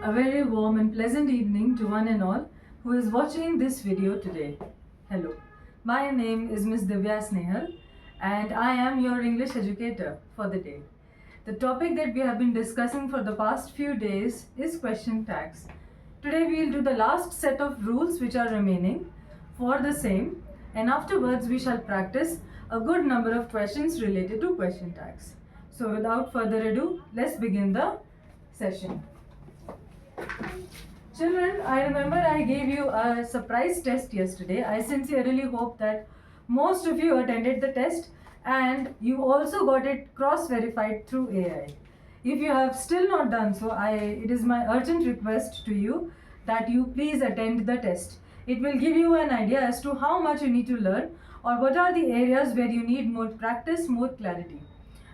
A very warm and pleasant evening to one and all who is watching this video today. Hello, my name is Ms. Divya Snehal and I am your English educator for the day. The topic that we have been discussing for the past few days is question tags. Today we will do the last set of rules which are remaining for the same, and afterwards we shall practice a good number of questions related to question tags. So without further ado, let's begin the session. Children, I remember I gave you a surprise test yesterday. I sincerely hope that most of you attended the test and you also got it cross-verified through AI. If you have still not done so, it is my urgent request to you that you please attend the test. It will give you an idea as to how much you need to learn or what are the areas where you need more practice, more clarity.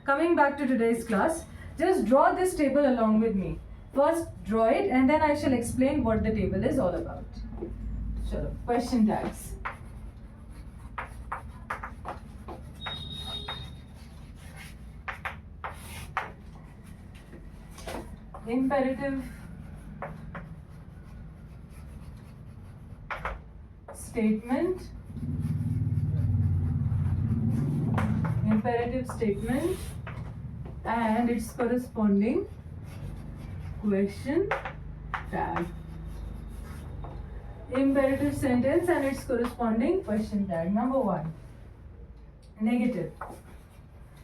Coming back to today's class, just draw this table along with me. First draw it and then I shall explain what the table is all about. Sure. Question tags. Imperative statement, and its corresponding question tag. Imperative sentence and its corresponding question tag. Number 1, negative.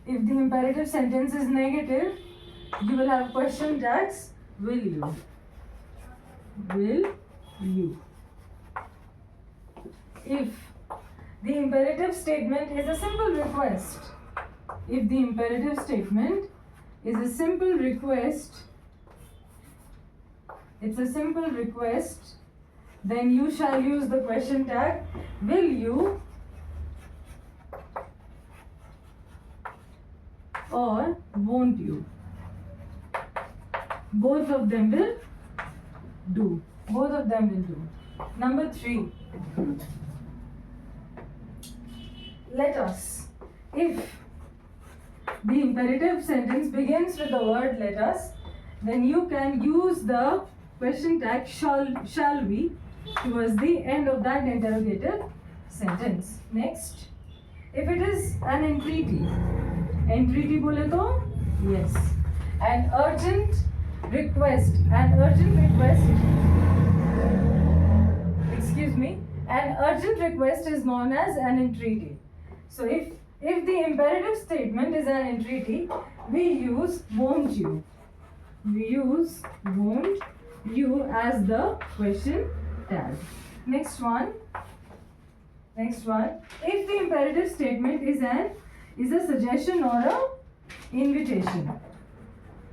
If the imperative sentence is negative, you will have question tags. Will you? Will you? If the imperative statement is a simple request, if the imperative statement is a simple request, it's a simple request, then you shall use the question tag will you or won't you. Both of them will do. Both of them will do. Number 3. Let us. If the imperative sentence begins with the word let us, then you can use the question tag shall we towards the end of that interrogative sentence. Next, if it is an entreaty bole to yes. An urgent request, an urgent request is known as an entreaty. So if the imperative statement is an entreaty, we use won't you. We use won't you as the question tag. Next one. If the imperative statement is a suggestion or a invitation.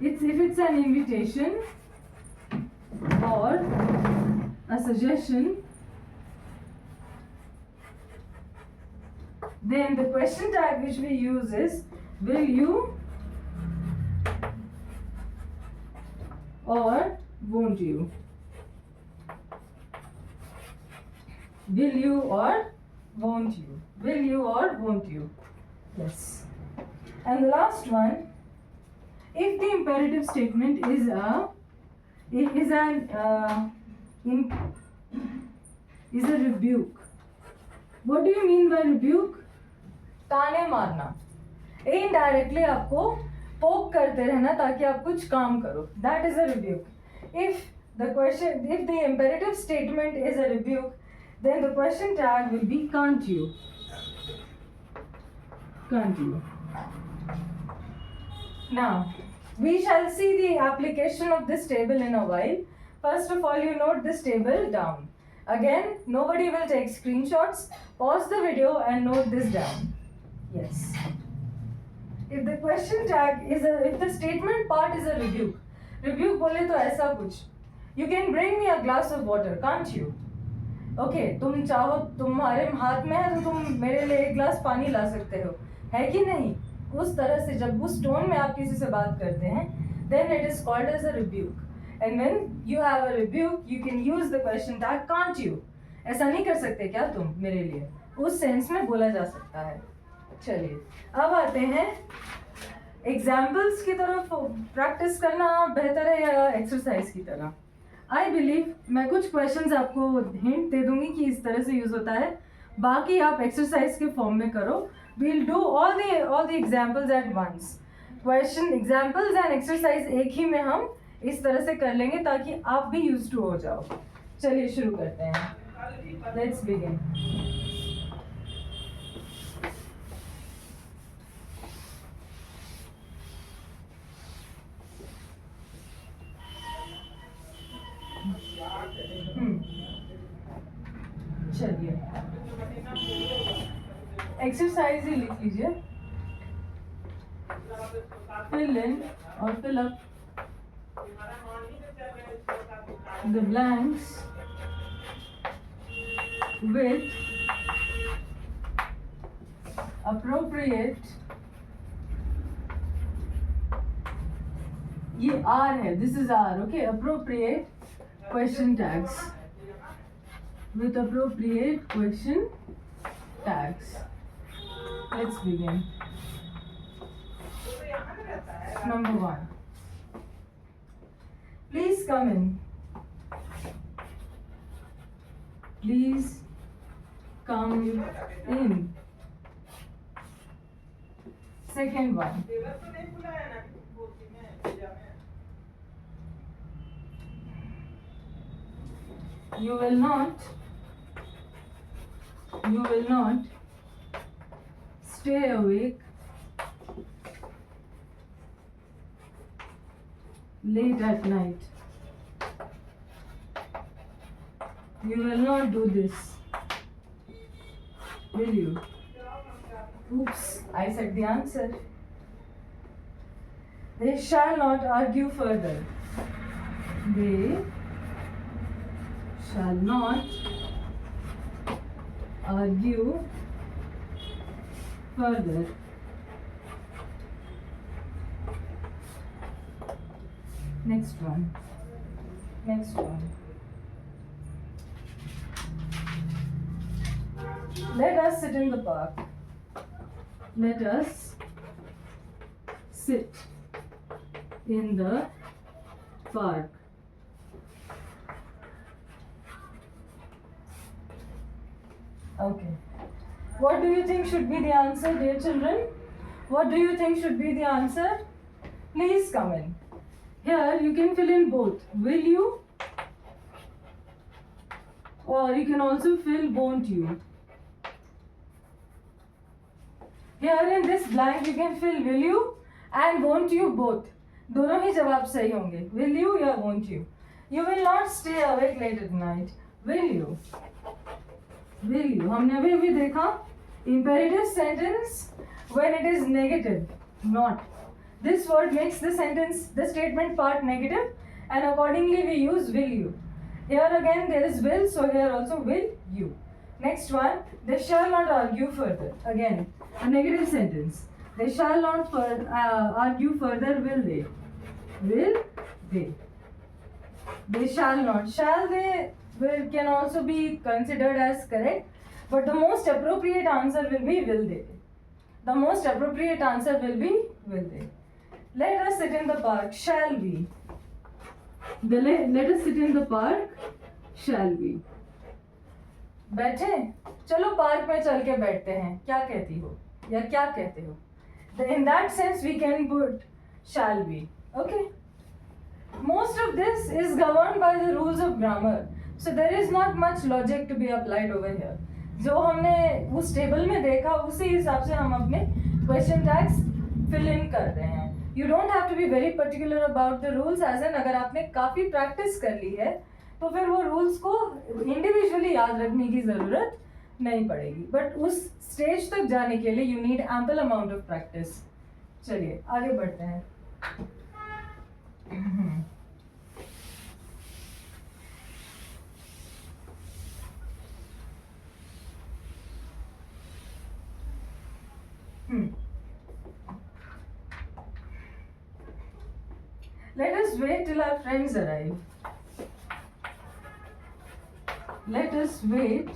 If it's an invitation or a suggestion, then the question tag which we use is will you or won't you. Will you or won't you. Will you or won't you. Yes. And the last one, if the imperative statement is a rebuke. What do you mean by rebuke? ताने मारना. Indirectly आपको poke करते रहना ताकि आप कुछ काम करो. That is a rebuke. If the imperative statement is a rebuke, then the question tag will be can't you. Can't you. Now, we shall see the application of this table in a while. First of all, you note this table down. Again, nobody will take screenshots. Pause the video and note this down. Yes. If the question tag if the statement part is a rebuke बोले तो ऐसा कुछ. You can bring me a glass of water, can't you? Okay, तुम चाहो, तुम्हारे हाथ में है तो तुम मेरे लिए एक ग्लास पानी ला सकते हो, है कि नहीं? उस तरह से जब उस टोन में आप किसी से बात करते हैं, then it is called as a rebuke. And when you have a rebuke, you can use the question tag can't you. ऐसा नहीं कर सकते क्या तुम मेरे लिए? उस सेंस में बोला जा सकता है. चलिए, अब आते हैं एग्जाम्पल्स की तरफ. प्रैक्टिस करना बेहतर है या एक्सरसाइज की तरह? आई बिलीव मैं कुछ क्वेश्चंस आपको हिंट दे दूंगी कि इस तरह से यूज होता है, बाकी आप एक्सरसाइज के फॉर्म में करो. We'll do all the examples at once. Question, examples and exercise एक ही में हम इस तरह से कर लेंगे ताकि आप भी यूज टू हो जाओ. चलिए शुरू करते हैं. Let's begin. चलिए एक्सरसाइज ही लिख लीजिए. फिल इन और fill up the blanks with appropriate, ये R है, this is R, okay, appropriate question tags, with appropriate question tags. Let's begin. Number 1. Please come in. Please come in. Second one. You will not stay awake late at night. You will not do this, will you? Oops, I said the answer. They shall not argue further. They shall not argue further. Next one. Let us sit in the park. Let us sit in the park. Okay. What do you think should be the answer, dear children? What do you think should be the answer? Please come in. Here you can fill in both. Will you? Or you can also fill won't you. Here in this blank you can fill will you and won't you both. दोनों ही जवाब सही होंगे. Will you या won't you. You will not stay awake late at night. Will you? Will you? हमने अभी देखा imperative sentence when it is negative, not. This word makes the sentence, the statement part negative, and accordingly we use will you. Here again there is will, so here also will you. Next one, they shall not argue further. Again, a negative sentence. They shall not argue further, will they? Will they? They shall not. Shall they can also be considered as correct, but the most appropriate answer will be will they. The most appropriate answer will be will they. Let us sit in the park. Shall we? Let us sit in the park. Shall we? बैठे? चलो park में चल के बैठते हैं. क्या कहती हो? या क्या कहते हो? In that sense, we can put shall we. Okay. Most of this is governed by the rules of grammar. So there is not much logic to be applied over here. जो हमने उस टेबल में देखा उसी हिसाब से हम अपने क्वेश्चन टैग्स फिल इन कर रहे हैं. You don't have to be very particular about the rules, as in अगर आपने काफ़ी प्रैक्टिस कर ली है तो फिर वो रूल्स को इंडिविजुअली याद रखने की ज़रूरत नहीं पड़ेगी. बट उस स्टेज तक जाने के लिए you need ample amount of practice. चलिए आगे बढ़ते हैं. Let us wait till our friends arrive. Let us wait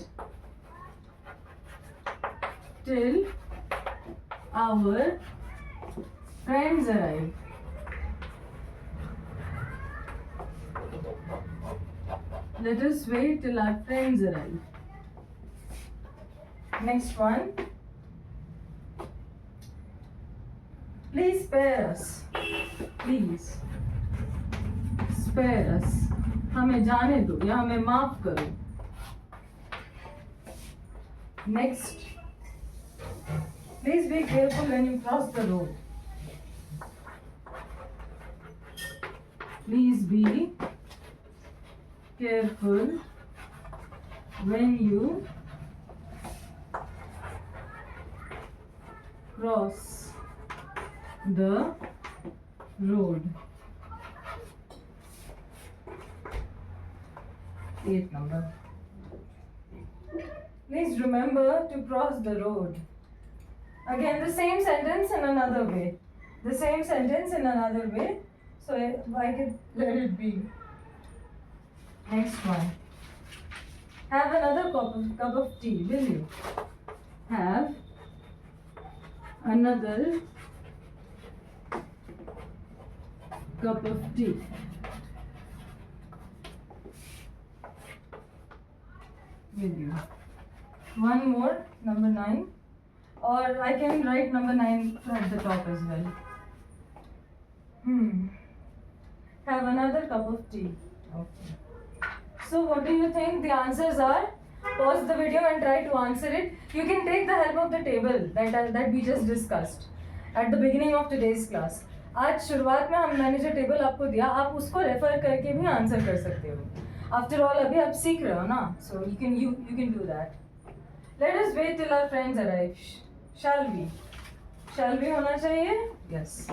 till our friends arrive. Let us wait till our friends arrive. Next one. Please spare us. Please spare us. हमें जाने दो या हमें माफ करो. Next. Please be careful when you cross the road. Please be careful when you cross the road. 8th number. Please remember to cross the road. Again, the same sentence in another way. The same sentence in another way. So I can let it be. Next one. Have another cup of tea, will you? Have another cup of tea. Will you? One more, number 9. Or I can write number 9 at the top as well. Have another cup of tea. Okay. So what do you think the answers are? Pause the video and try to answer it. You can take the help of the table that we just discussed at the beginning of today's class. आज शुरुआत में मैंने जो table आपको दिया आप उसको refer करके भी आंसर कर सकते हो. आफ्टर ऑल अभी आप सीख रहे हो ना, so you can do that. Let us wait till our friends arrive. Shall we होना चाहिए. यस,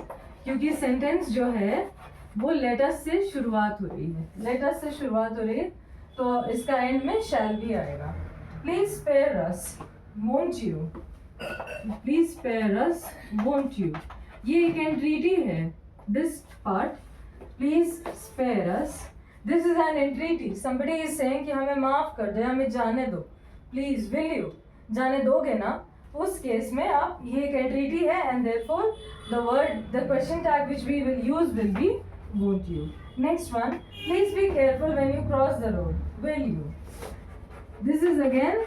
क्योंकि सेंटेंस जो है वो लेट अस से शुरुआत हो रही है. लेट अस से शुरुआत हो रही है तो इसका एंड में शैल भी आएगा. Please spare us, won't you. Please spare us, won't you. ये एक एंट्रीटी है. This part, please spare us, this is an entreaty. Somebody is saying कि हमें माफ कर दो, हमें जाने दो. प्लीज, विल यू, जाने दोगे ना. उस केस में आप, ये एक एंट्रीटी है and therefore the question tag which we will use will be won't you. Next one, please be careful when you cross the road. Will you? This is again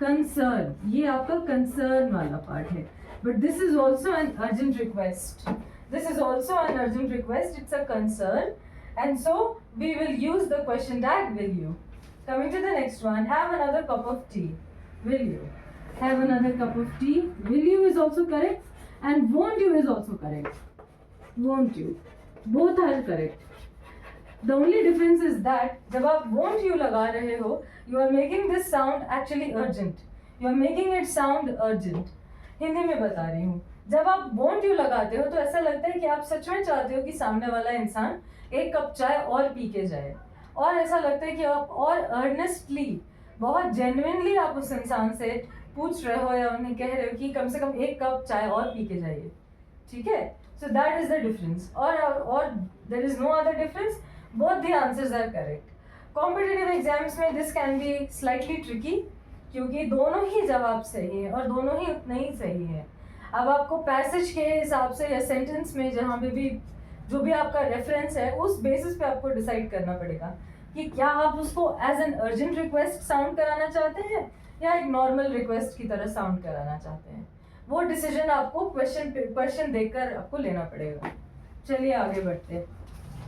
concern. ये आपका concern वाला part है. But this is also an urgent request. This is also an urgent request. It's a concern. And so we will use the question tag will you. Coming to the next one, have another cup of tea. Will you? Have another cup of tea. Will you is also correct. And won't you is also correct. Won't you? Both are correct. The only difference is that जब आप won't you लगा रहे हो, you are making this sound actually urgent. You are making it sound urgent. Hindi में बता रही हूँ. जब आप won't you लगाते हो तो ऐसा लगता है कि आप सच में चाहते हो कि सामने वाला इंसान एक कप चाय और पी के जाए. और ऐसा लगता है कि आप और earnestly, बहुत genuinely आप उस इंसान से पूछ रहे हो या उन्हें कह रहे हो कि कम से कम एक कप चाय और पी के जाइए. ठीक है? So that is the difference. Or there is no other difference. Both the answers are correct. Competitive exams में this can be slightly tricky क्योंकि दोनों ही जवाब सही है और दोनों ही उतने ही सही है. अब आपको पैसेज के हिसाब से या सेंटेंस में जहाँ पे भी जो भी आपका रेफरेंस है उस बेसिस पे आपको डिसाइड करना पड़ेगा कि क्या आप उसको as an urgent request sound कराना चाहते हैं या एक नॉर्मल रिक्वेस्ट की तरह साउंड कराना चाहते हैं. वो डिसीजन आपको क्वेश्चन देखकर आपको लेना पड़ेगा. चलिए आगे बढ़ते हैं.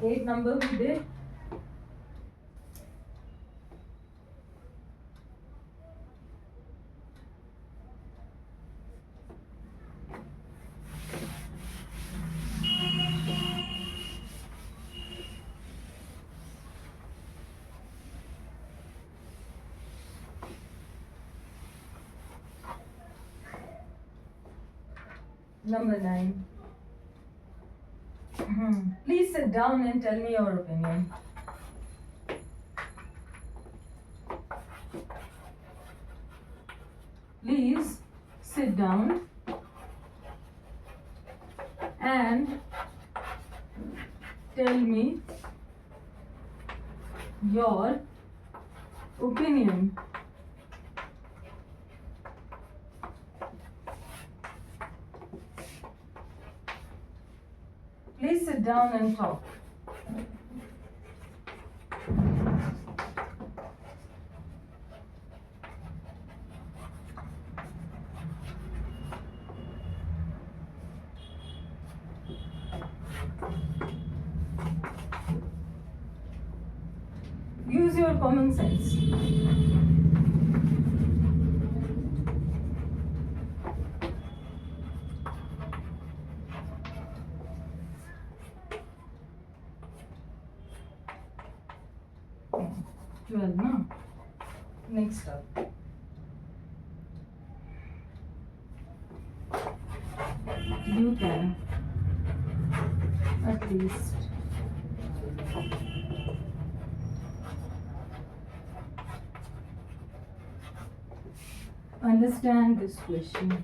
8 नंबर भी दे. Number 9. Please sit down and tell me your opinion. Please sit down and tell me your opinion. Please sit down and talk. use your common sense. Well, no. Next up. You can at least understand this question.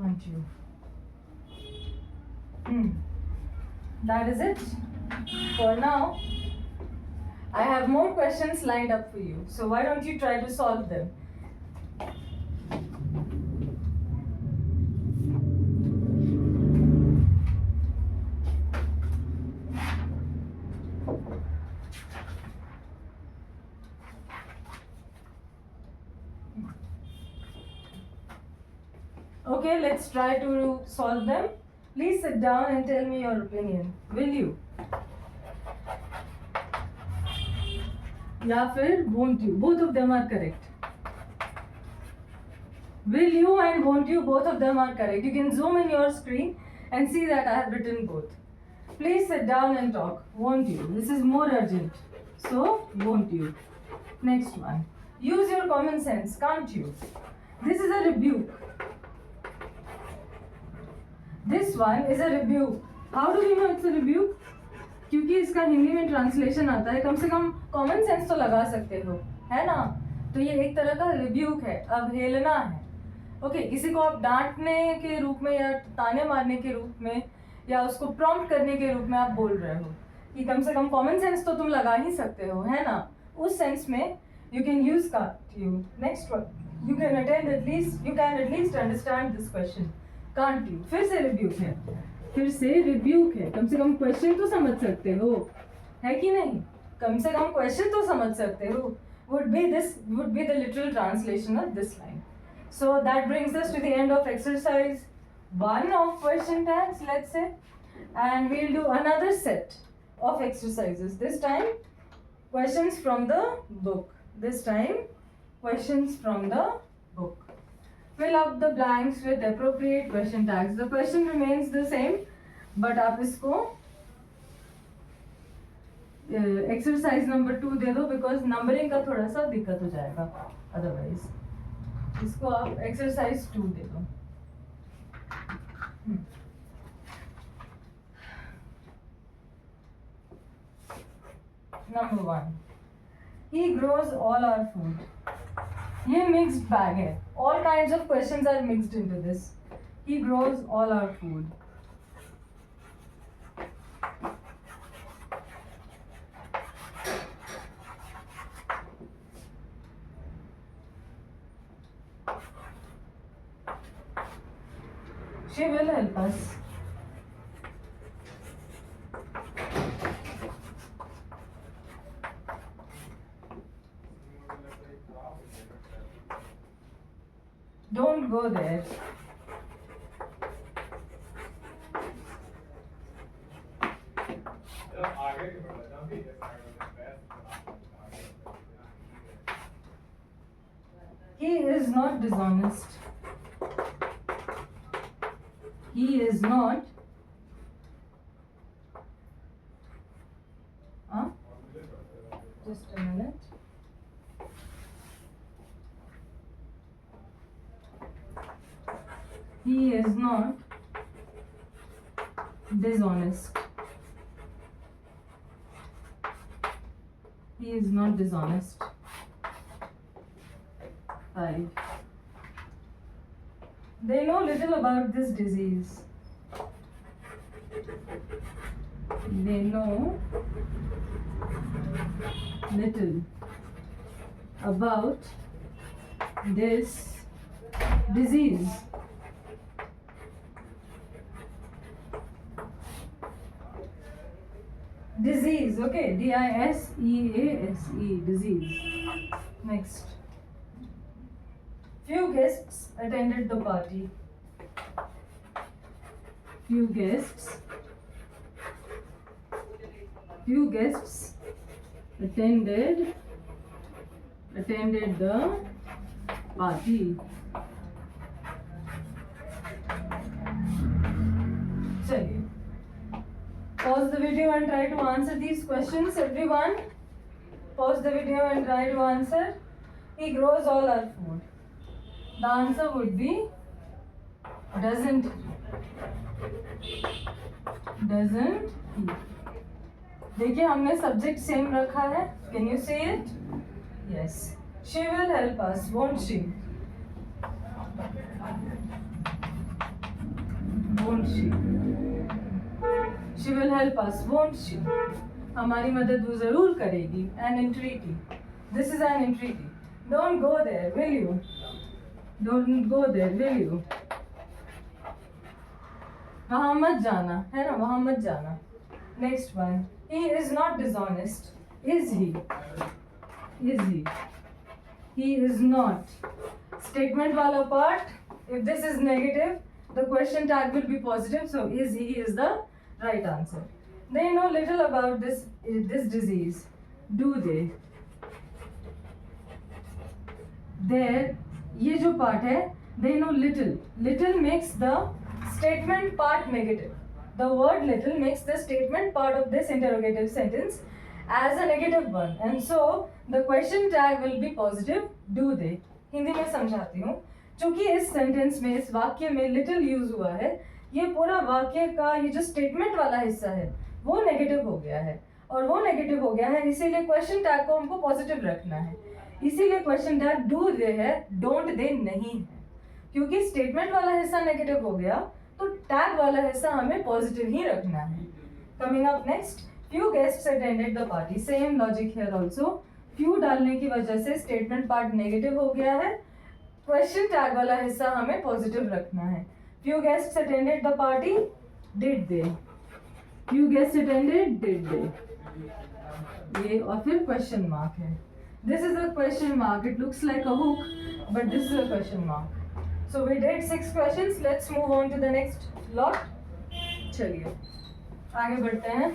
Aren't you? That is it for now. I have more questions lined up for you, so why don't you try to solve them? Okay, let's try to solve them. Please sit down and tell me your opinion. Will you? या फिर won't you? Both of them are correct. Will you and won't you? Both of them are correct. You can zoom in your screen and see that I have written both. Please sit down and talk. Won't you? This is more urgent. So, won't you? Next one. Use your common sense, can't you? This is a rebuke. This one is a rebuke. How do we know it's a rebuke? क्योंकि इसका हिंदी में translation आता है, कम से कम common sense तो लगा सकते हो, है ना? तो ये एक तरह का रिब्यूक है, अवहेलना है. ओके, किसी को आप डांटने के रूप में या ताने मारने के रूप में या उसको प्रॉम्प्ट करने के रूप में आप बोल रहे हो कि कम से कम कॉमन सेंस तो तुम लगा ही सकते हो, है ना? उस सेंस में you can use can't you. Next one, you can at least understand this question, can't you. फिर से रिब्यूक है, फिर से रिब्यूक है. कम से कम क्वेश्चन तो समझ सकते हो, है कि नहीं? कम से कम क्वेश्चन तो समझ सकते हो. would be the literal translation of this line. So that brings us to the end of exercise 1 of question tags, let's say, and we'll do another set of exercises. This time questions from the book. Fill up the blanks with appropriate question tags. The question remains the same, but आप इसको exercise number 2 दे दो, because numbering का थोड़ा सा दिक्कत हो जाएगा अदरवाइज. इसको आप एक्सरसाइज 2 दे दो. Number 1, he grows all our food. ये मिक्स्ड बैग है. All kinds of questions are mixed into this. he grows all our food. She will help us. Don't go there. He is not dishonest. He is not just a minute. He is not dishonest. He is not dishonest. 5. They know little about this disease. They know little about this disease. Disease, okay, D-I-S-E-A-S-E, disease. Next. Few guests attended the party. Few guests few guests attended the party. चलिए, pause the video and try to answer these questions, everyone. Pause the video and try to answer. He grows all our food. The answer would be doesn't he? देखिए हमने subject same रखा है. Can you see it? Yes. She will help us, won't she? Won't she? She will help us, won't she? हमारी मदद वो जरूर करेगी. An entreaty. This is an entreaty. Don't go there, will you? Don't go there, will you? वहाँ मत जाना, है ना? वहाँ मत जाना. Next one. He is not dishonest. Is he? Is he? He is not. Statement वाला part. If this is negative, the question tag will be positive. So is he is the right answer. They know little about this disease. Do they? There, ये जो part है, they know little. Little makes the statement part negative. The word little makes the statement part of this interrogative sentence as a negative one, and so the question tag will be positive. Do they? Hindi में समझाती हूँ. चूंकि इस sentence में, इस वाक्य में little use हुआ है, ये पूरा वाक्य का ये जो स्टेटमेंट वाला हिस्सा है वो नेगेटिव हो गया है, और वो नेगेटिव हो गया है इसीलिए क्वेश्चन टैग को हमको पॉजिटिव रखना है. इसीलिए क्वेश्चन टैग डू दे है, डोंट दे नहीं है. क्योंकि स्टेटमेंट वाला हिस्सा नेगेटिव हो गया तो टैग वाला हिस्सा हमें पॉजिटिव ही रखना है. Coming up next, few guests attended the party. Same logic here also. Few डालने की वजह से स्टेटमेंट पार्ट नेगेटिव हो गया है, क्वेश्चन टैग वाला हिस्सा हमें पॉजिटिव रखना है. Few guests attended the party. Did they? Few guests attended, did they? ये और फिर क्वेश्चन मार्क है. This is a question mark. It looks like a hook, but this is a question mark. So we did 6 questions. Let's move on to the next lot. चलिए आगे बढ़ते हैं.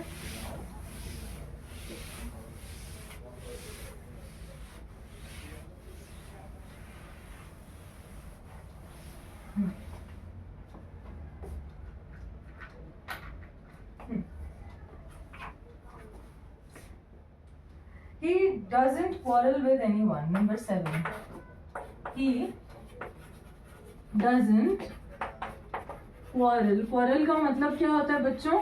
He doesn't quarrel with anyone. Number 7. He doesn't quarrel. Quarrel का मतलब क्या होता है बच्चों?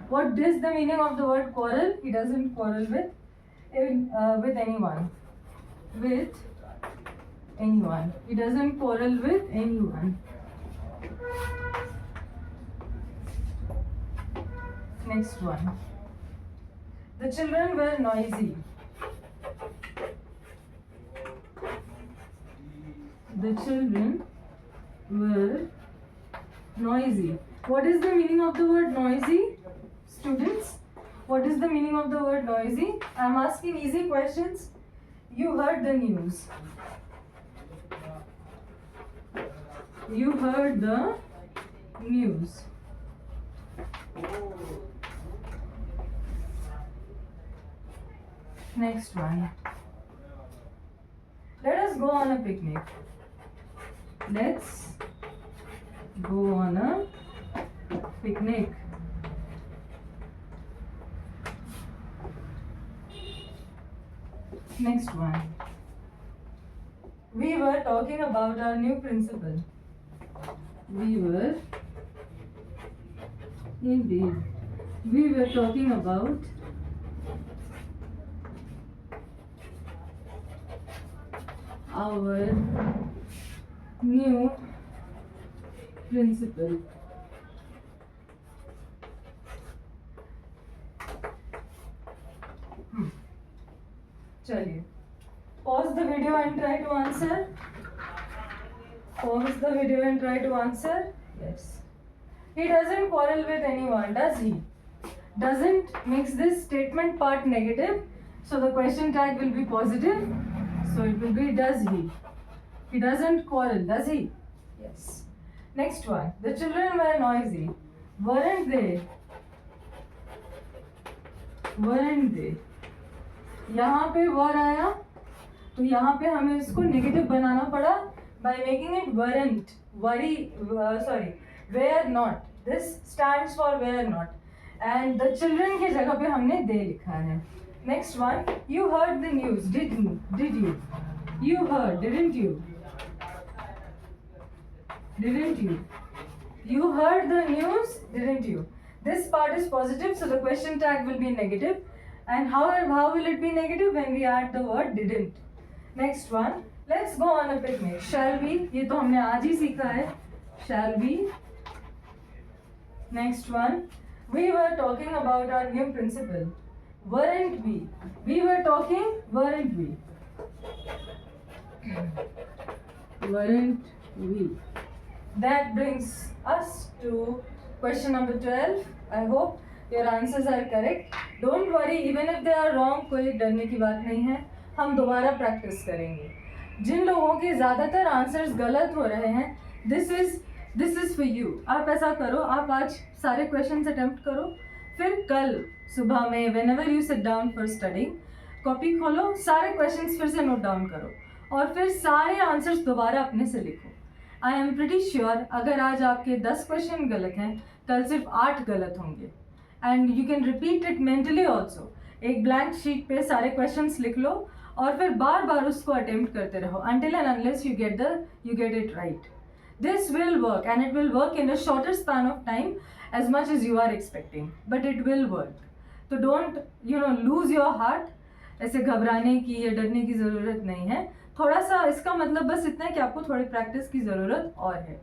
What is the meaning of the word quarrel? He doesn't quarrel with anyone. With anyone. He doesn't quarrel with anyone. Next one. The children were noisy. The children were noisy. What is the meaning of the word noisy, students? What is the meaning of the word noisy? I am asking easy questions. You heard the news. You heard the news. Next one. Let us go on a picnic. Let's go on a picnic. Next one. We were talking about our new principal. We were, indeed, we were talking about our new principal. चलिए, pause the video and try to answer. Pause the video and try to answer. Yes. He doesn't quarrel with anyone, does he? Doesn't makes this statement part negative, so the question tag will be positive. So it will be does he? He doesn't quarrel, does he? Yes. Next one. The children were noisy. Weren't they? weren't they. यहाँ पे वर आया तो यहाँ पे हमें इसको negative बनाना पड़ा by making it weren't, were not. This stands for were not, and the children की जगह पे हमने they लिखा है. Next one, you heard the news, did you? You heard, didn't you? Didn't you? You heard the news, didn't you? This part is positive, so the question tag will be negative. And how will it be negative? When we add the word didn't. Next one, let's go on a picnic. Shall we? ये तो हमने आज ही सीखा है. Shall we? Next one, we were talking about our new principal. Weren't we? We were talking, weren't we? Weren't we? That brings us to question number 12. I hope your answers are correct. Don't worry, even if they are wrong, कोई डरने की बात नहीं है. हम दोबारा practice करेंगे. जिन लोगों के ज़्यादातर आंसर्स गलत हो रहे हैं, this is for you. आप ऐसा करो, आप आज सारे क्वेश्चंस अटेम्प्ट करो, फिर कल सुबह में whenever you sit down for studying, copy खोलो, सारे क्वेश्चंस फिर से नोट डाउन करो और फिर सारे आंसर्स दोबारा अपने से लिखो. आई एम प्रिटी श्योर अगर आज आपके 10 क्वेश्चन गलत हैं, कल सिर्फ 8 गलत होंगे. And you can repeat it mentally also. एक ब्लैंक शीट पे सारे क्वेश्चंस लिख लो और फिर बार बार उसको अटेम्प्ट करते रहो until and unless you get it right. This will work and it will work in a shorter span of time as much as you are expecting, but it will work. So don't lose your heart. ऐसे घबराने की या डरने की ज़रूरत नहीं है. थोड़ा सा इसका मतलब बस इतना है कि आपको थोड़ी प्रैक्टिस की ज़रूरत और है.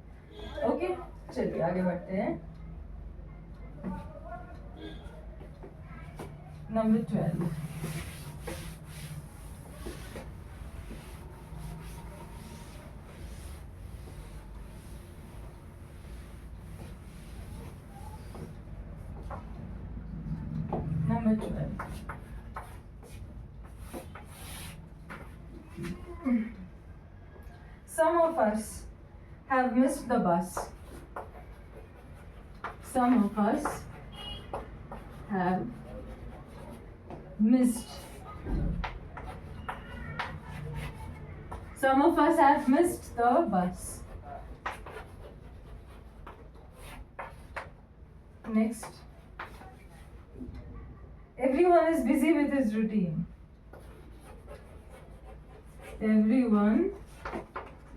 ओके, चलिए आगे बढ़ते हैं. Number 12. Number 12. Some of us have missed the bus. Some of us have missed. Some of us have missed the bus. Next. Everyone is busy with his routine. Everyone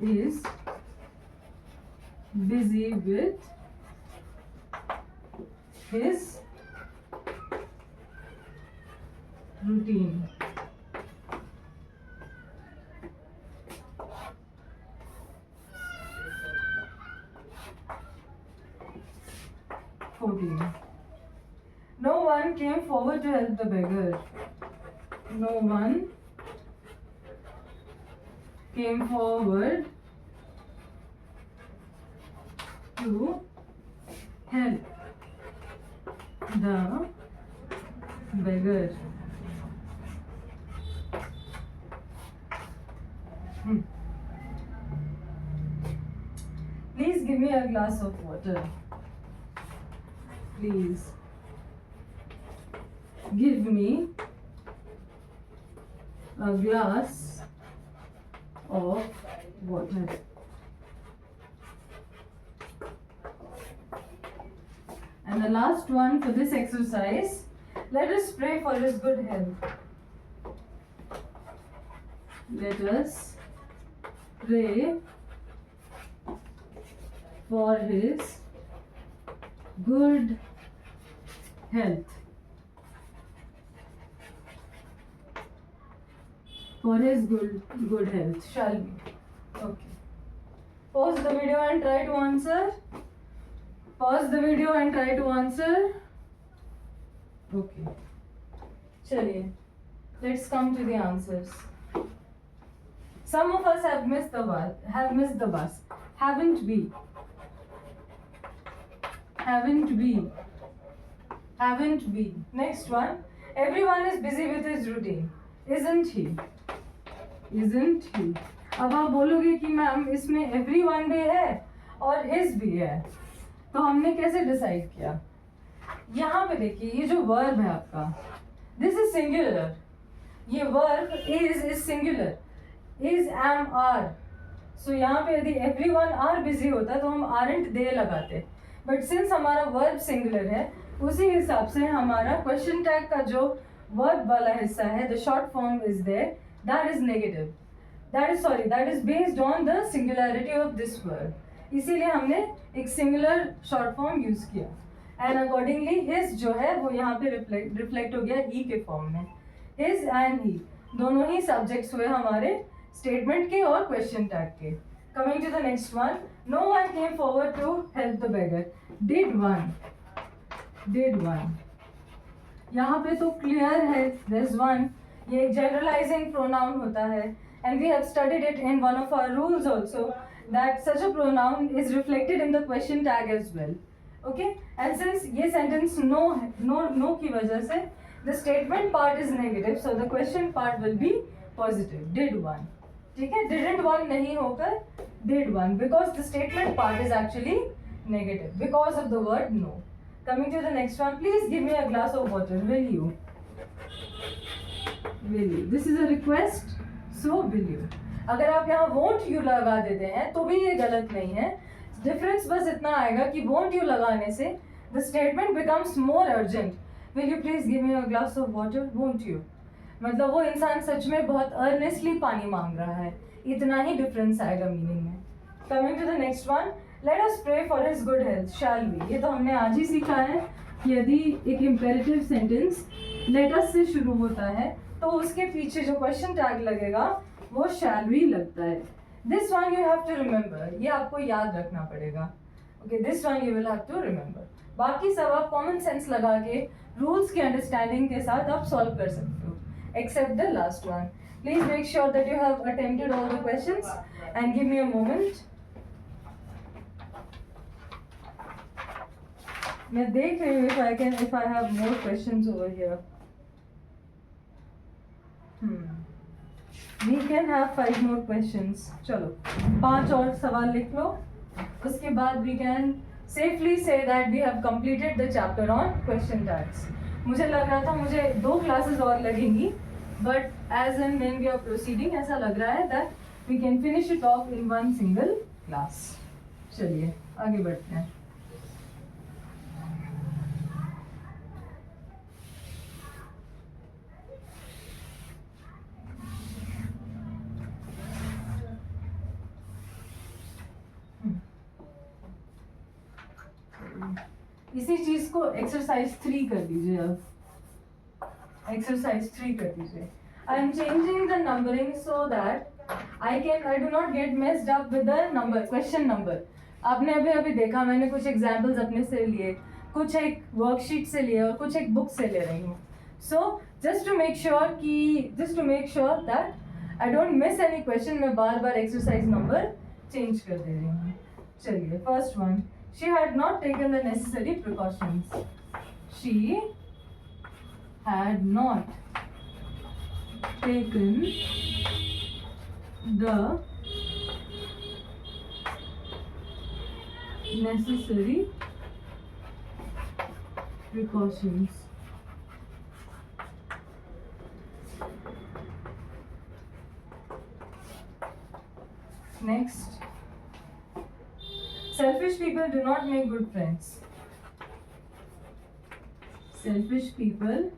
is busy with his routine. No one came forward to help the beggar. No one came forward to help the beggar. Please give me a glass of water. Please give me a glass of water. And the last one for this exercise, let us pray for his good health. Let us pray for his good health. For his good health, shall we? Okay. Pause the video and try to answer. Pause the video and try to answer. Okay. चलिए, let's come to the answers. Some of us have missed the bus. Haven't we? Haven't we? Haven't we? Next one. Everyone is busy with his routine. Isn't he? Isn't he? अब आप बोलोगे कि ma'am इसमें everyone भी है और his भी है, तो हमने कैसे डिसाइड किया? यहाँ पे देखिए, ये जो वर्ब है आपका, This is singular. ये verb is singular. Is, am, are. So यहाँ पे यदि everyone are busy होता तो हम aren't they लगाते. But since हमारा verb singular है, उसी हिसाब से हमारा question tag का जो verb वाला हिस्सा है, the short form is there, that is negative. That is based on the singularity of this verb. इसीलिए हमने एक singular short form use किया. And accordingly his जो है वो यहाँ पे reflect हो गया he के form में. His and he दोनों ही subjects हुए हमारे statement के और question tag के. Coming to the next one, no one came forward to help the beggar. Did one. यहाँ पे तो clear है, there's one. ये generalizing pronoun होता है. And we have studied it in one of our rules also, that such a pronoun is reflected in the question tag as well. Okay? And since ये sentence no की वजह से the statement part is negative, so the question part will be positive. Did one. ठीक है? Didn't one नहीं होकर did one, because the statement part is actually negative because of the word no. Coming to the next one, please give me a glass of water, will you? This is a request. So will you. अगर आप यहाँ won't you लगा देते हैं तो भी ये गलत नहीं है. डिफरेंस बस इतना आएगा कि won't you लगाने से the statement becomes more urgent. Will you please give me a glass of water? Won't you? मतलब वो इंसान सच में बहुत earnestly पानी मांग रहा है. इतना ही डिफरेंस आएगा मीनिंग में. Coming to the next one, let us pray for his good health. Shall we? ये तो हमने आज ही सीखा है कि यदि एक imperative sentence let us से शुरू होता है तो उसके पीछे जो क्वेश्चन टैग लगेगा वो shall we लगता है. This one you have to remember. ये आपको याद रखना पड़ेगा. Okay, this one you will have to remember. बाकी सब आप कॉमन सेंस लगा के रूल्स की अंडरस्टैंडिंग के साथ आप सॉल्व कर सकते हो, except the last one. Please make sure that you have attempted all the questions and give me a moment. मैं देख रही हूँ if I have more questions over here. We can have 5 more questions. चलो 5 और सवाल लिख लो. उसके बाद we can safely say that we have completed the chapter on question tags. मुझे लग रहा था मुझे 2 classes और लगेंगी, but as and when we are proceeding ऐसा लग रहा है that we can finish it off in one single class. चलिए आगे बढ़ते हैं. इसी चीज को एक्सरसाइज 3 कर दीजिए. अब एक्सरसाइज 3 कर दीजिए. I am changing the numbering so that I do not gate messed up with the number, question number. आपने अभी देखा, मैंने कुछ एग्जाम्पल्स अपने से लिए, कुछ एक वर्कशीट से लिए और कुछ एक बुक से ले रही हूँ. So just to make sure that I don't miss any question, मैं बार बार एक्सरसाइज नंबर चेंज कर दे रही हूँ. चलिए first one, she had not taken the necessary precautions. She had not taken the necessary precautions. Next, selfish people do not make good friends. Selfish people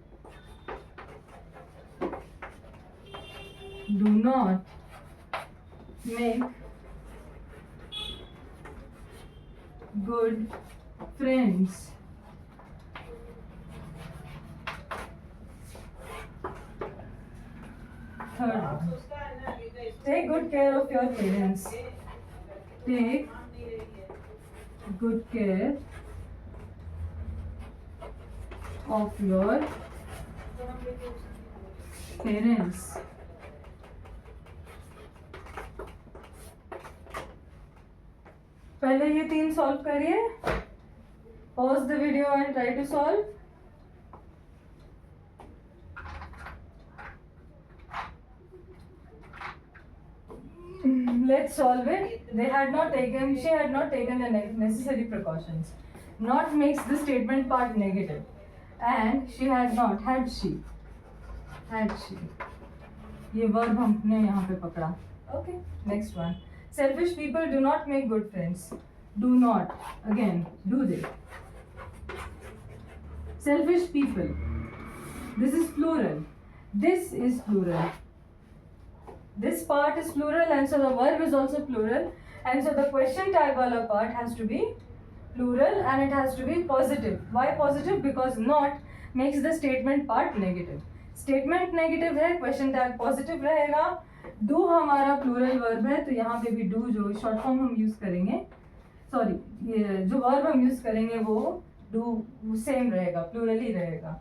do not make good friends. Third one, take good care of your parents. Take good care of your parents. पहले ये 3 solve करिए. Pause the video and try to solve. Let's solve it. She had not taken the necessary precautions. Not makes the statement part negative. And she had not, had she? had she. ये verb हमने यहाँ पे पकड़ा. Okay, next one. Selfish people do not make good friends. Do not. Again, do they? Selfish people. This is plural. This is plural. This part is plural, and so the verb is also plural. And so the question tag wala part has to be plural and it has to be positive. Why positive? Because not makes the statement part negative. Statement negative है, question tag positive रहेगा. Do हमारा plural verb है, तो यहाँ पे भी do जो short form हम use करेंगे, sorry, ये जो verb हम use करेंगे वो do same रहेगा, plural ही रहेगा.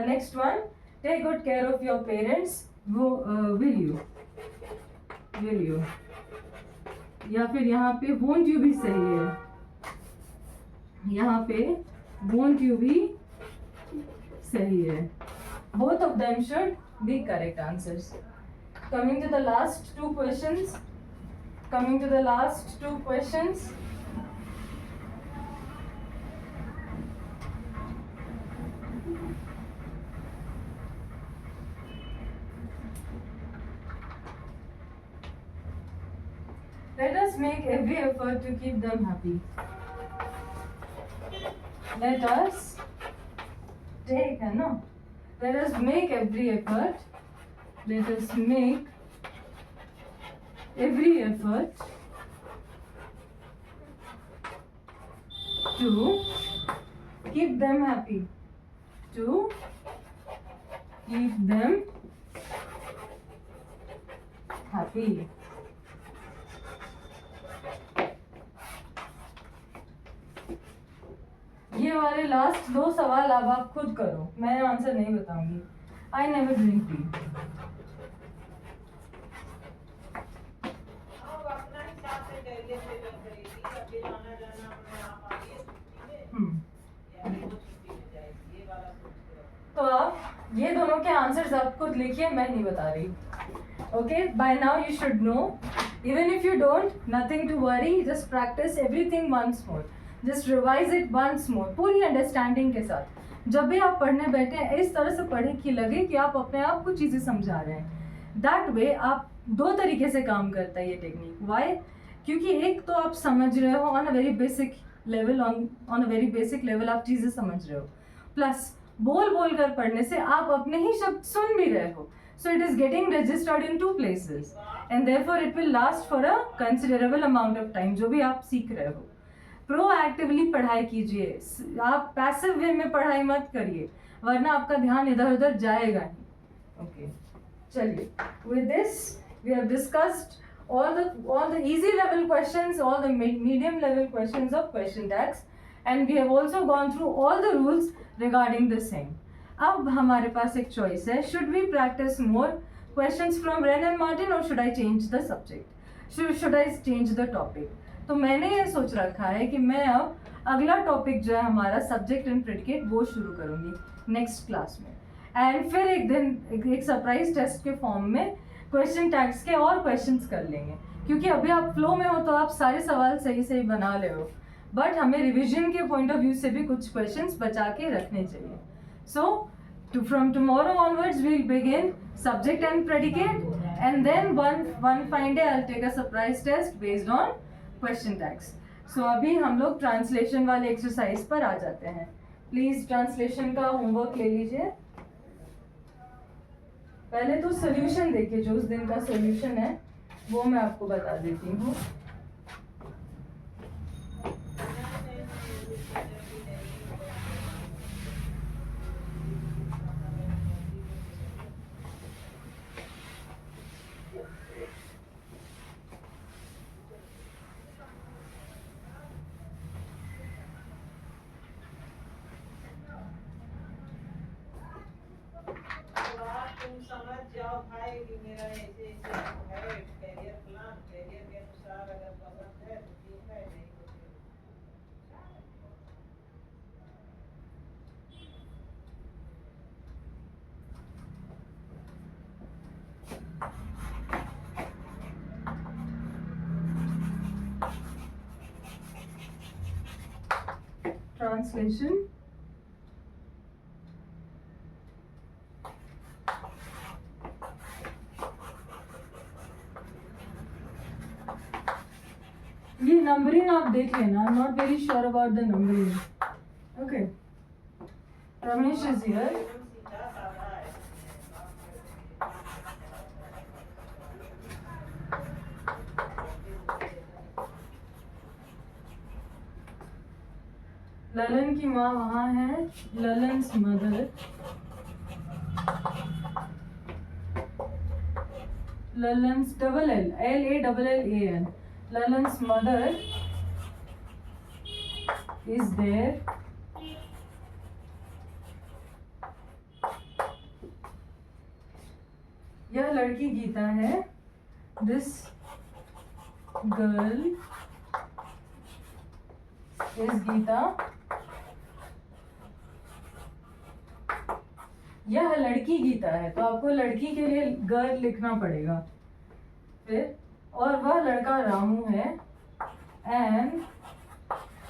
Next one, take good care of your parents. Will you? Will you? या फिर यहाँ पे won't you भी सही है. यहाँ पे won't you भी सही है. Both of them should be correct answers. Coming to the last two questions. Let us make every effort to keep them happy. Let us take, no? Let us make every effort. Let us make every effort to keep them happy. To keep them happy. ये वाले last दो सवाल अब आप खुद करो, मैं answer नहीं बताऊंगी. I never drink tea. तो आप ये दोनों के आंसर्स आप खुद लिखिए, मैं नहीं बता रही. Okay, by now you should know. Even if you don't, nothing to worry, just practice everything once more. Just revise it once more पूरी अंडरस्टैंडिंग के साथ. जब भी आप पढ़ने बैठे हैं इस तरह से पढ़ें कि लगे कि आप अपने आप को चीज़ें समझा रहे हैं. दैट वे आप दो तरीके से काम करता है ये टेक्निक. वाई? क्योंकि एक तो आप समझ रहे हो on a very basic level, on a very basic level आप चीज़ें समझ रहे हो, प्लस बोल कर पढ़ने से आप अपने ही शब्द सुन भी रहे हो. So it is getting registered in 2 places and therefore it will last for a considerable amount of time. जो भी आप सीख रहे हो, प्रोएक्टिवली पढ़ाई कीजिए. आप पैसिव वे में पढ़ाई मत करिए, वरना आपका ध्यान इधर उधर जाएगा ही. ओके, चलिए. With this we have discussed all the easy level questions, all the medium level questions of question tags, and we have also gone through all the rules regarding the same. अब हमारे पास एक choice है. Should we practice more questions from Wren and Martin or should I change the subject? Should I change the topic? तो मैंने ये सोच रखा है कि मैं अब अगला टॉपिक जो है हमारा सब्जेक्ट एंड प्रेडिकेट वो शुरू करूँगी नेक्स्ट क्लास में. एंड फिर एक दिन एक सरप्राइज टेस्ट के फॉर्म में क्वेश्चन टैग्स के और क्वेश्चंस कर लेंगे. क्योंकि अभी आप फ्लो में हो तो आप सारे सवाल सही सही बना ले हो, बट हमें रिविजन के पॉइंट ऑफ व्यू से भी कुछ क्वेश्चंस बचा के रखने चाहिए. सो from tomorrow onwards we'll begin subject and predicate, and then one fine day I'll take a surprise test based on question tags. So अभी हम लोग ट्रांसलेशन वाले एक्सरसाइज पर आ जाते हैं. प्लीज ट्रांसलेशन का होमवर्क ले लीजिए. पहले तो सोल्यूशन देखिए, जो उस दिन का सोल्यूशन है वो मैं आपको बता देती हूँ. तुम समझ जाओ भाई कि मेरा ऐसे ऐसे है कैरियर प्लान, कैरियर के अनुसार अगर पसंद है तो ठीक है, नहीं तो ट्रांसलेशन. ये नंबरिंग आप देख लेना. I am not very sure about the numbering. Okay. Ramesh is here. सीधा साधा है. ललन की माँ वहाँ है. ललन्स mother. Lalan's double L, L-A-L-L-A-N. Lalan's mother is there. यह लड़की गीता है. This girl is Geeta. यह लड़की गीता है, तो आपको लड़की के लिए गर्ल लिखना पड़ेगा. फिर और वह लड़का रामू है. And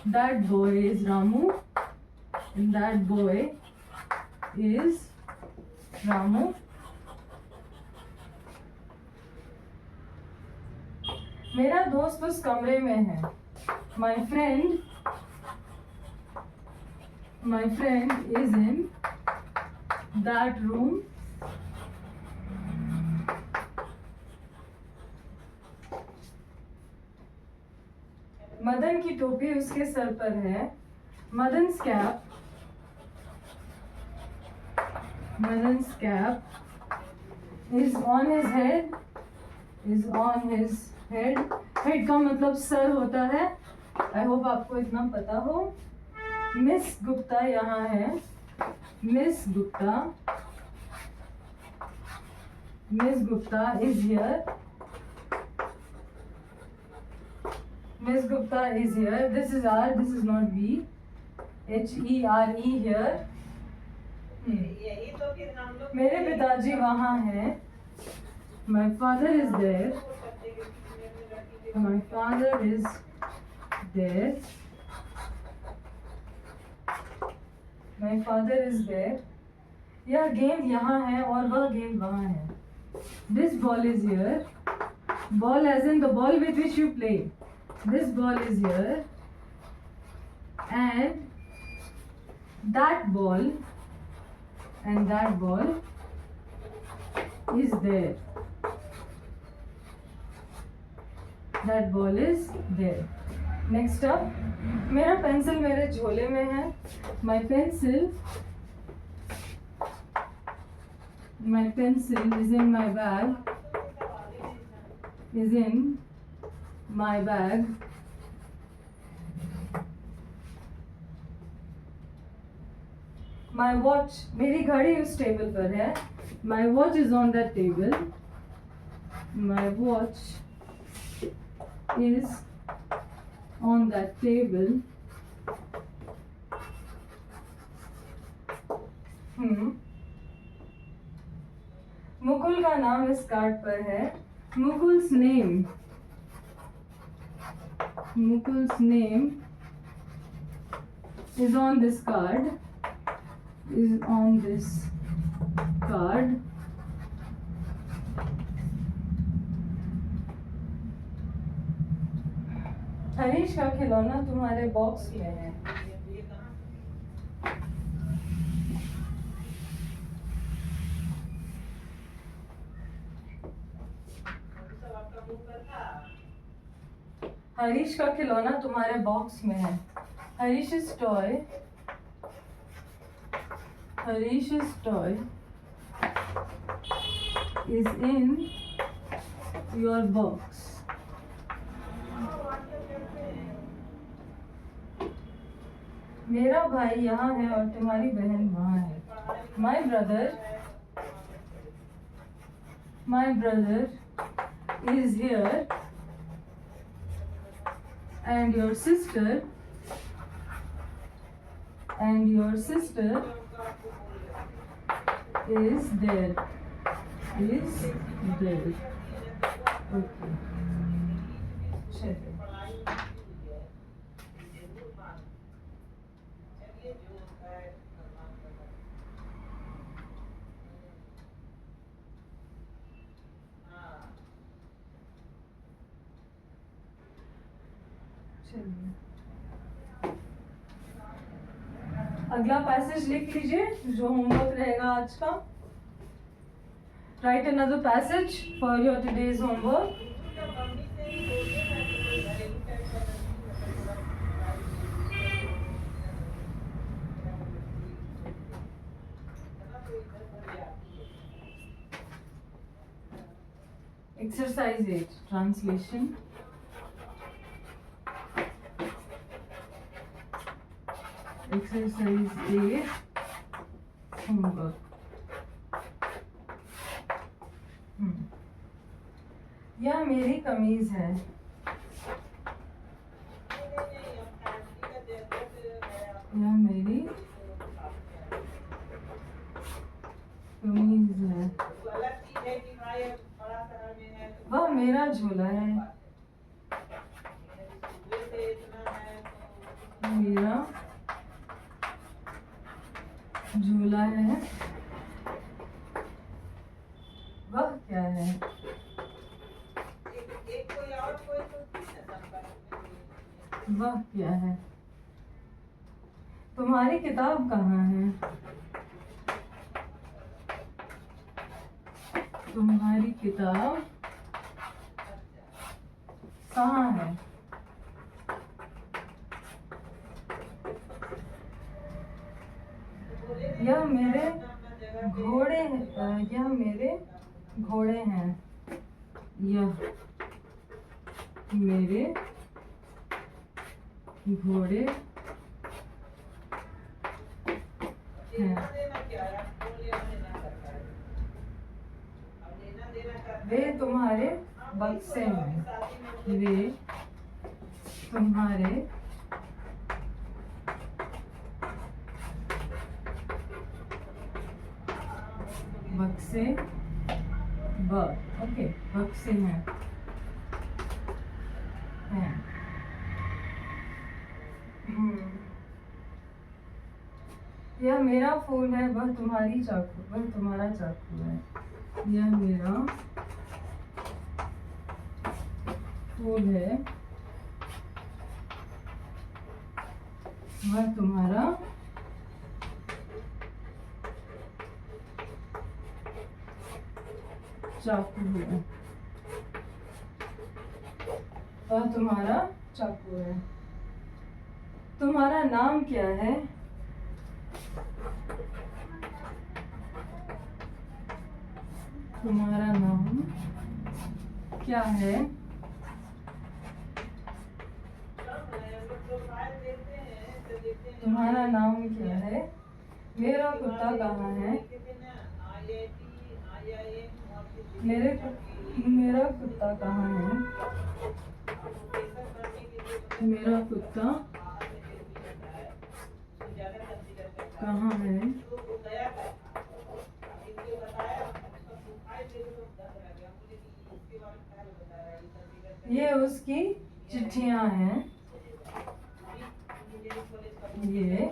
that boy is Ramu. That boy is Ramu. मेरा दोस्त उस कमरे में है. My friend is in that room. Madan की टोपी उसके सर पर है. Madan's cap is on his head. Head का मतलब सर होता है. I hope आपको इतना पता हो. मिस गुप्ता यहाँ है. Miss Gupta is here. Miss Gupta is here. This is R. This is not V. H-E-R-E here. यही तो फिर हम लोग. मेरे पिताजी वहाँ हैं. My father is there. My father is there. My father is there. यह गेंद यहाँ है और वह गेंद वहाँ है. This ball is here. Ball as in the ball with which you play. This ball is here. And that ball is there. That ball is there. Next up, मेरा पेंसिल मेरे झोले में है. My pencil is in my bag. My watch, मेरी घड़ी उस table पर है. My watch is on that table. My watch is on that table. Mukul का नाम इस कार्ड पर है. Mukul's name is on this card. Harish का खिलौना तुम्हारे बॉक्स में है. ये कहाँ? सब आपका मुंह पर था. हरीश का खिलौना तुम्हारे बॉक्स में है. Harish's toy is in your box. मेरा भाई यहाँ है और तुम्हारी बहन वहाँ है. My brother is here and your sister is there. Okay. चलिए. चलिए अगला पैसेज लिख लीजिए जो होमवर्क रहेगा आज का. Write another passage for your today's homework. तो मम्मी से ही बोलिए ना कि कोई घरेलू टाइप का Exercise 8 Translation. Exercise 8 Homework. यह मेरी कमीज है. यह मेरी कमीज है. वह मेरा झोला है. मेरा झोला है. वह क्या है? वह क्या है? तुम्हारी किताब कहाँ है? तुम्हारी किताब कहाँ है? यह मेरे घोड़े यह मेरे घोड़े हैं. यह मेरे घोड़े हैं. वे तुम्हारे बक्से हैं. वे तुम्हारे बक्से ओके बक्से हैं. यह मेरा फूल है. वह तुम्हारा चाकू है. यह मेरा फूल है. वह तुम्हारा चाकू है. वह तुम्हारा चाकू है. तुम्हारा नाम क्या है? तुम्हारा नाम क्या है? तुम्हारा नाम क्या है? मेरा कुत्ता कहाँ है? मेरा कुत्ता कहाँ है? मेरा कुत्ता कहाँ है? ये उसकी चिट्ठियां हैं. ये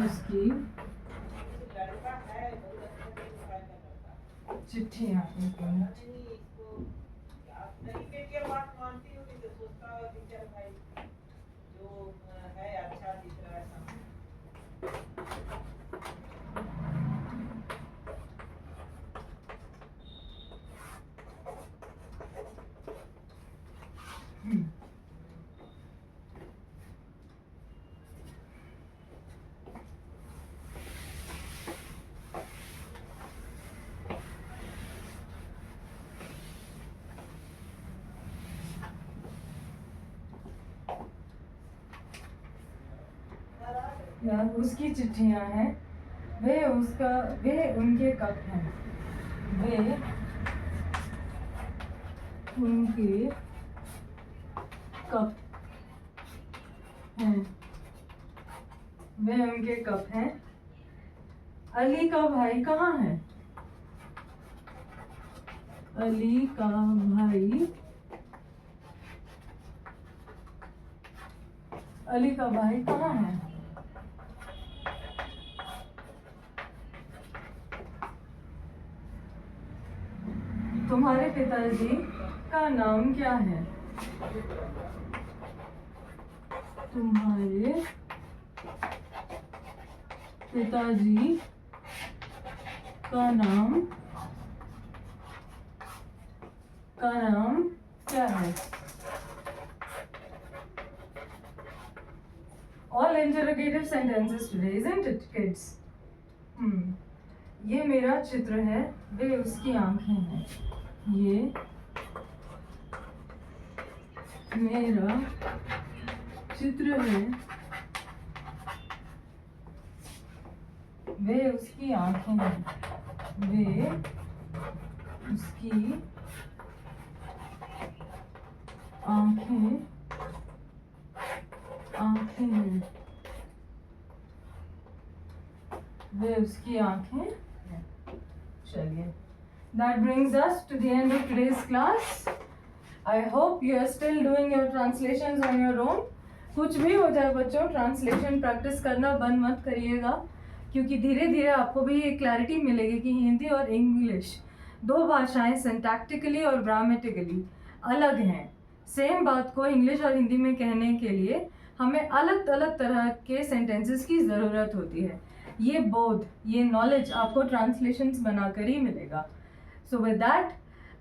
उसकी चिट्ठियां. या उसकी चिट्ठियां हैं. वे उनके कप हैं. वे उनके कप हैं. वे उनके कप हैं. अली का भाई कहाँ है? अली का भाई कहाँ है? तुम्हारे पिताजी का नाम क्या है? तुम्हारे पिताजी का नाम क्या है? All interrogative sentences today, isn't it, kids? ये मेरा चित्र है, वे उसकी आंखें हैं. ये मेरा चित्र है, वे उसकी आंखें हैं. वे उसकी आंखें हैं. वे उसकी आंखें हैं. चलिए. That brings us to the end of today's class. I hope you are still doing your translations on your own. कुछ भी हो जाए बच्चों, ट्रांसलेशन प्रैक्टिस करना बंद मत करिएगा, क्योंकि धीरे धीरे आपको भी ये क्लैरिटी मिलेगी कि हिंदी और इंग्लिश दो भाषाएं सिंटैक्टिकली और ग्रामेटिकली अलग हैं. सेम बात को इंग्लिश और हिंदी में कहने के लिए हमें अलग अलग तरह के सेंटेंसेस की ज़रूरत होती है. ये बोध, ये नॉलेज आपको ट्रांसलेशंस बनाकर ही मिलेगा. So with that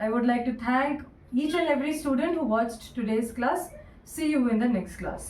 I would like to thank each and every student who watched today's class. See you in the next class.